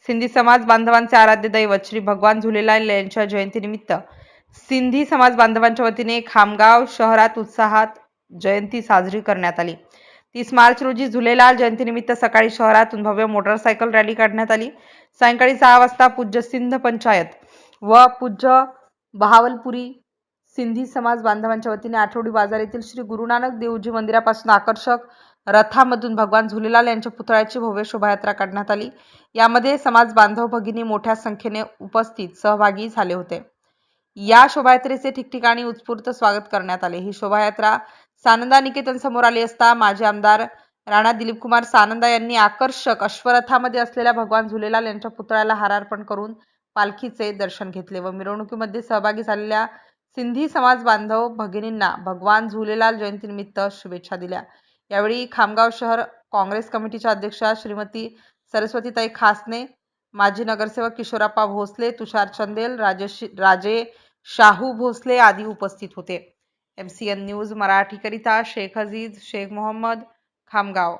सिंधी समाज बांधवांचे आराध्य दैवत श्री भगवान झुलेलाल यांच्या जयंतीनिमित्त सिंधी समाज बांधवांच्या वतीने खामगाव शहरात उत्साहात जयंती साजरी करण्यात आली। 30 मार्च रोजी झुलेलाल जयंतीनिमित्त सकाळी शहरातून भव्य मोटरसायकल रॅली काढण्यात आली। सायंकाळी 6 वाजता पूज्य सिंध पंचायत व पूज्य बहावलपुरी सिंधी समाज बांधवांच्या वतीने आठवडी बाजार येथील श्री गुरु नानक देवजी मंदिरापासून आकर्षक रथामधून भगवान झुलेलाल यांच्या पुतळ्याची भव्य शोभायात्रा काढण्यात आली। यामध्ये समाज बांधव भगिनी मोठ्या संख्येने उपस्थित सहभागी झाले होते। या शोभायात्रेचे ठिकठिकाणी उत्स्फूर्त स्वागत करण्यात आले। ही शोभायात्रा सानंदा निकेतन समोर आली असता माजी आमदार राणा दिलीप कुमार सानंदा यांनी आकर्षक अश्वरथामध्ये असलेल्या भगवान झुलेलाल यांच्या पुतळ्याला हार अर्पण करून पालखीचे दर्शन घेतले व मिरवणुकीमध्ये सहभागी झालेल्या सिंधी समाज बांधव भगिनींना भगवान झुलेलाल जयंतीनिमित्त शुभेच्छा दिल्या। यावेळी खामगाव शहर काँग्रेस कमिटीच्या अध्यक्षा श्रीमती सरस्वतीताई खासने, माजी नगरसेवक किशोरप्पा भोसले, तुषार चंदेल, राजे शाहू भोसले आदी उपस्थित होते। MCN न्यूज मराठी करिता शेख अजीज शेख मोहम्मद, खामगाव।